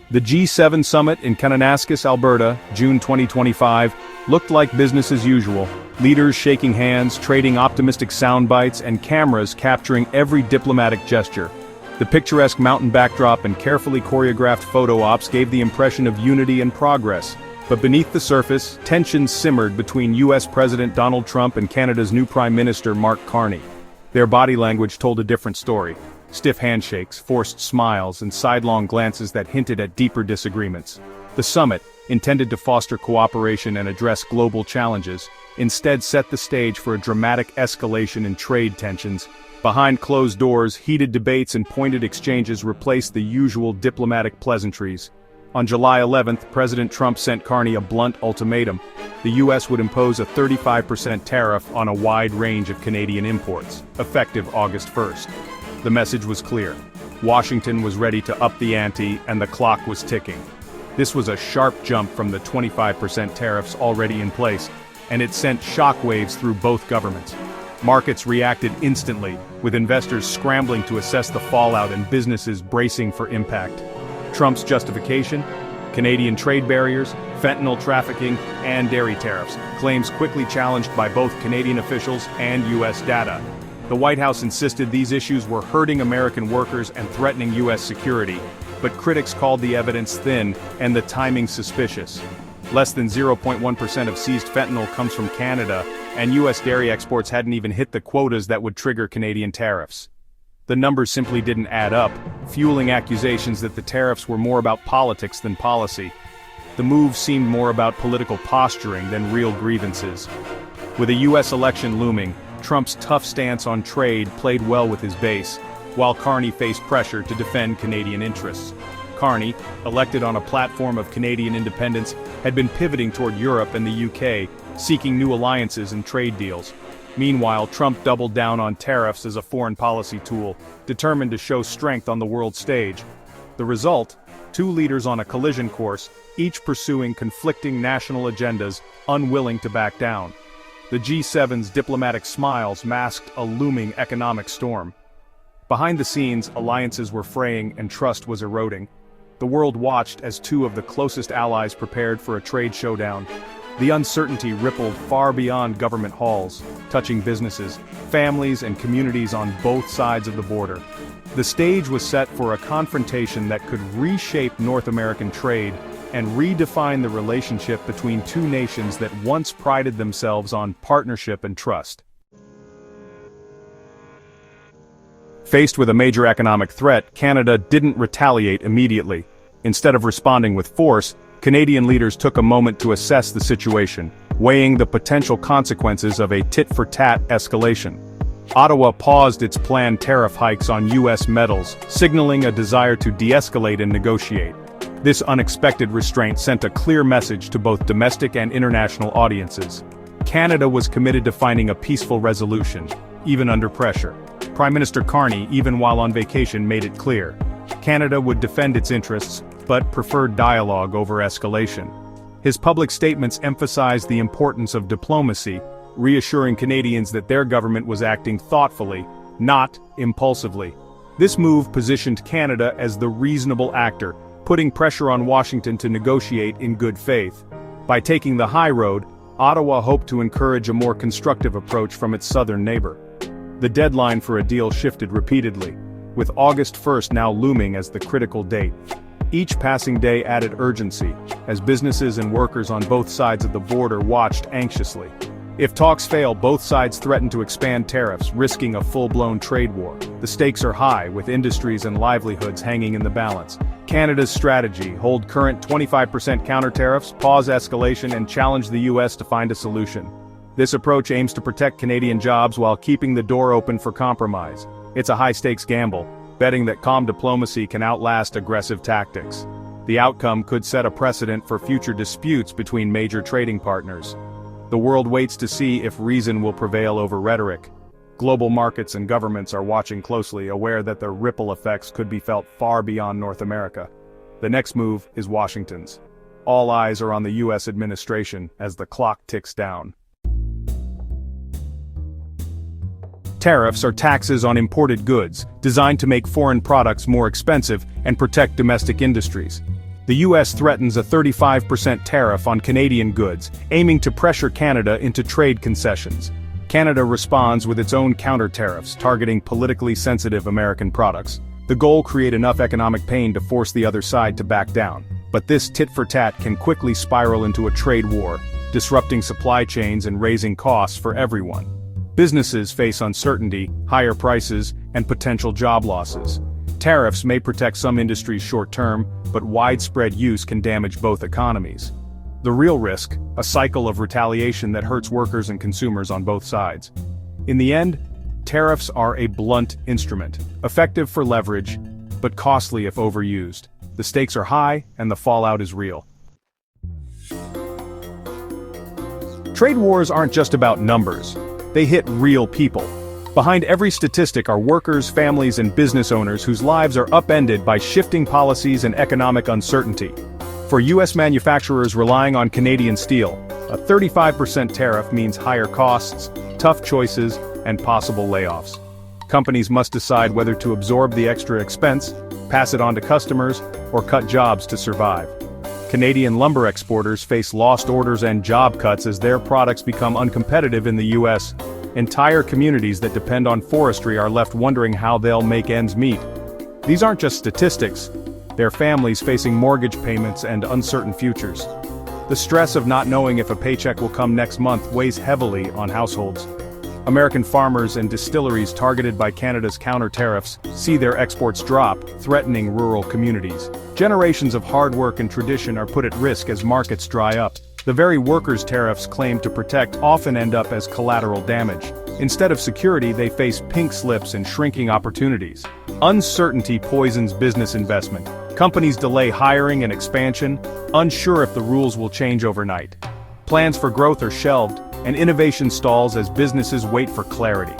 The G7 summit in Kananaskis, Alberta, June 2025, looked like business as usual. Leaders shaking hands, trading optimistic sound bites, and cameras capturing every diplomatic gesture. The picturesque mountain backdrop and carefully choreographed photo ops gave the impression of unity and progress. But beneath the surface, tensions simmered between US President Donald Trump and Canada's new Prime Minister Mark Carney. Their body language told a different story. Stiff handshakes, forced smiles, and sidelong glances that hinted at deeper disagreements. The summit, intended to foster cooperation and address global challenges, instead set the stage for a dramatic escalation in trade tensions. Behind closed doors, heated debates and pointed exchanges replaced the usual diplomatic pleasantries. On July 11th, President Trump sent Carney a blunt ultimatum. The US would impose a 35% tariff on a wide range of Canadian imports, effective August 1st. The message was clear. Washington was ready to up the ante, and the clock was ticking. This was a sharp jump from the 25% tariffs already in place, and it sent shockwaves through both governments. Markets reacted instantly, with investors scrambling to assess the fallout and businesses bracing for impact. Trump's justification? Canadian trade barriers, fentanyl trafficking, and dairy tariffs, claims quickly challenged by both Canadian officials and US data. The White House insisted these issues were hurting American workers and threatening US security, but critics called the evidence thin and the timing suspicious. Less than 0.1% of seized fentanyl comes from Canada, and US dairy exports hadn't even hit the quotas that would trigger Canadian tariffs. The numbers simply didn't add up, fueling accusations that the tariffs were more about politics than policy. The move seemed more about political posturing than real grievances. With a US election looming, Trump's tough stance on trade played well with his base, while Carney faced pressure to defend Canadian interests. Carney, elected on a platform of Canadian independence, had been pivoting toward Europe and the UK, seeking new alliances and trade deals. Meanwhile, Trump doubled down on tariffs as a foreign policy tool, determined to show strength on the world stage. The result? Two leaders on a collision course, each pursuing conflicting national agendas, unwilling to back down. The G7's diplomatic smiles masked a looming economic storm. Behind the scenes, alliances were fraying and trust was eroding. The world watched as two of the closest allies prepared for a trade showdown. The uncertainty rippled far beyond government halls, touching businesses, families, and communities on both sides of the border. The stage was set for a confrontation that could reshape North American trade and redefine the relationship between two nations that once prided themselves on partnership and trust. Faced with a major economic threat, Canada didn't retaliate immediately. Instead of responding with force, Canadian leaders took a moment to assess the situation, weighing the potential consequences of a tit-for-tat escalation. Ottawa paused its planned tariff hikes on US metals, signaling a desire to de-escalate and negotiate. This unexpected restraint sent a clear message to both domestic and international audiences. Canada was committed to finding a peaceful resolution, even under pressure. Prime Minister Carney, even while on vacation, made it clear. Canada would defend its interests, but preferred dialogue over escalation. His public statements emphasized the importance of diplomacy, reassuring Canadians that their government was acting thoughtfully, not impulsively. This move positioned Canada as the reasonable actor, putting pressure on Washington to negotiate in good faith. By taking the high road, Ottawa hoped to encourage a more constructive approach from its southern neighbor. The deadline for a deal shifted repeatedly, with August 1st now looming as the critical date. Each passing day added urgency, as businesses and workers on both sides of the border watched anxiously. If talks fail, both sides threaten to expand tariffs, risking a full-blown trade war. The stakes are high, with industries and livelihoods hanging in the balance. Canada's strategy: hold current 25% counter tariffs, pause escalation, and challenge the US to find a solution. This approach aims to protect Canadian jobs while keeping the door open for compromise. It's a high-stakes gamble, betting that calm diplomacy can outlast aggressive tactics. The outcome could set a precedent for future disputes between major trading partners. The world waits to see if reason will prevail over rhetoric. Global markets and governments are watching closely, aware that the ripple effects could be felt far beyond North America. The next move is Washington's. All eyes are on the US administration as the clock ticks down. Tariffs are taxes on imported goods, designed to make foreign products more expensive and protect domestic industries. The US threatens a 35% tariff on Canadian goods, aiming to pressure Canada into trade concessions. Canada responds with its own counter-tariffs, targeting politically sensitive American products. The goal: create enough economic pain to force the other side to back down. But this tit-for-tat can quickly spiral into a trade war, disrupting supply chains and raising costs for everyone. Businesses face uncertainty, higher prices, and potential job losses. Tariffs may protect some industries short-term, but widespread use can damage both economies. The real risk: a cycle of retaliation that hurts workers and consumers on both sides. In the end, tariffs are a blunt instrument, effective for leverage, but costly if overused. The stakes are high, and the fallout is real. Trade wars aren't just about numbers. They hit real people. Behind every statistic are workers, families, and business owners whose lives are upended by shifting policies and economic uncertainty. For U.S. manufacturers relying on Canadian steel, a 35% tariff means higher costs, tough choices, and possible layoffs. Companies must decide whether to absorb the extra expense, pass it on to customers, or cut jobs to survive. Canadian lumber exporters face lost orders and job cuts as their products become uncompetitive in the U.S. Entire communities that depend on forestry are left wondering how they'll make ends meet. These aren't just statistics. They're families facing mortgage payments and uncertain futures. The stress of not knowing if a paycheck will come next month weighs heavily on households. American farmers and distilleries targeted by Canada's counter-tariffs see their exports drop, threatening rural communities. Generations of hard work and tradition are put at risk as markets dry up. The very workers tariffs claimed to protect often end up as collateral damage. Instead of security, they face pink slips and shrinking opportunities. Uncertainty poisons business investment. Companies delay hiring and expansion, unsure if the rules will change overnight. Plans for growth are shelved, and innovation stalls as businesses wait for clarity.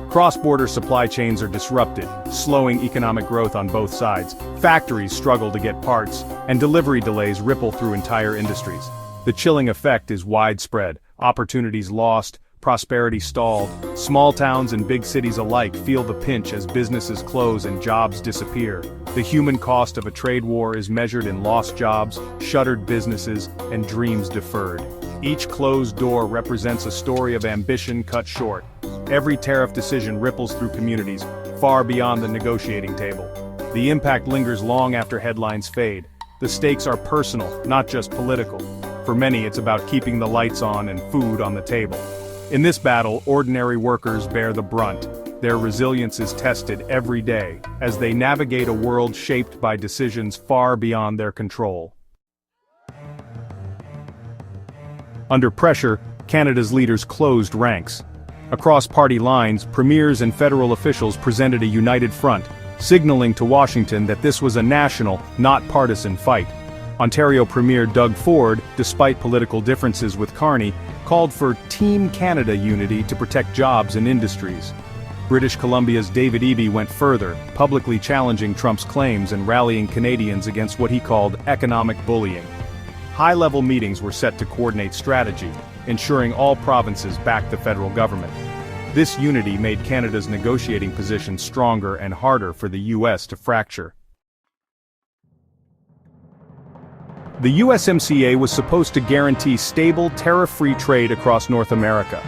Cross-border supply chains are disrupted, slowing economic growth on both sides. Factories struggle to get parts, and delivery delays ripple through entire industries. The chilling effect is widespread: opportunities lost, prosperity stalled. Small towns and big cities alike feel the pinch as businesses close and jobs disappear. The human cost of a trade war is measured in lost jobs, shuttered businesses, and dreams deferred. Each closed door represents a story of ambition cut short. Every tariff decision ripples through communities, far beyond the negotiating table. The impact lingers long after headlines fade. The stakes are personal, not just political. For many, it's about keeping the lights on and food on the table. In this battle, ordinary workers bear the brunt. Their resilience is tested every day as they navigate a world shaped by decisions far beyond their control. Under pressure, Canada's leaders closed ranks. Across party lines, premiers and federal officials presented a united front, signaling to Washington that this was a national, not partisan fight. Ontario Premier Doug Ford, despite political differences with Carney, called for Team Canada unity to protect jobs and industries. British Columbia's David Eby went further, publicly challenging Trump's claims and rallying Canadians against what he called economic bullying. High-level meetings were set to coordinate strategy, ensuring all provinces backed the federal government. This unity made Canada's negotiating position stronger and harder for the U.S. to fracture. The USMCA was supposed to guarantee stable, tariff-free trade across North America.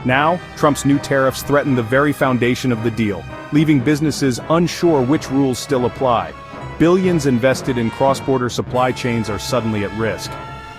Now, Trump's new tariffs threaten the very foundation of the deal, leaving businesses unsure which rules still apply. Billions invested in cross-border supply chains are suddenly at risk.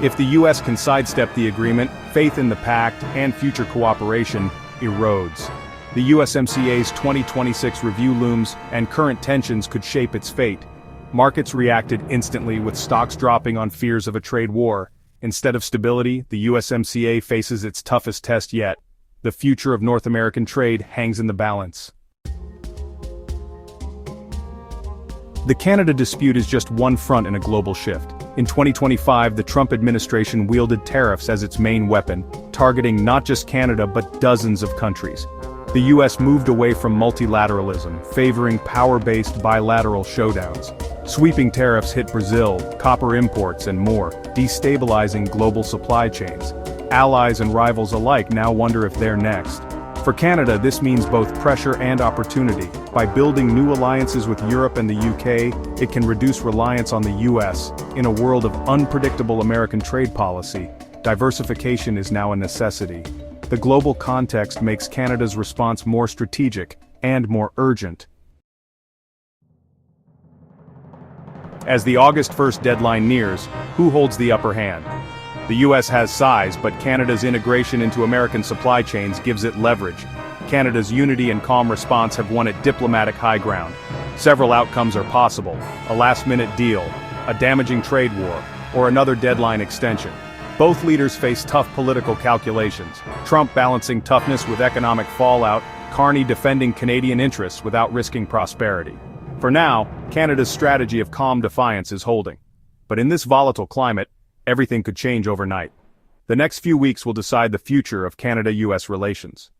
If the U.S. can sidestep the agreement, faith in the pact and future cooperation erodes. The USMCA's 2026 review looms, and current tensions could shape its fate. Markets reacted instantly, with stocks dropping on fears of a trade war. Instead of stability, the USMCA faces its toughest test yet. The future of North American trade hangs in the balance. The Canada dispute is just one front in a global shift. In 2025, the Trump administration wielded tariffs as its main weapon, targeting not just Canada but dozens of countries. The U.S. moved away from multilateralism, favoring power-based bilateral showdowns. Sweeping tariffs hit Brazil, copper imports, and more, destabilizing global supply chains. Allies and rivals alike now wonder if they're next. For Canada, this means both pressure and opportunity. By building new alliances with Europe and the UK, it can reduce reliance on the US. In a world of unpredictable American trade policy, diversification is now a necessity. The global context makes Canada's response more strategic and more urgent. As the August 1st deadline nears, who holds the upper hand? The US has size, but Canada's integration into American supply chains gives it leverage. Canada's unity and calm response have won it diplomatic high ground. Several outcomes are possible: a last-minute deal, a damaging trade war, or another deadline extension. Both leaders face tough political calculations, Trump balancing toughness with economic fallout, Carney defending Canadian interests without risking prosperity. For now, Canada's strategy of calm defiance is holding. But in this volatile climate, everything could change overnight. The next few weeks will decide the future of Canada-US relations.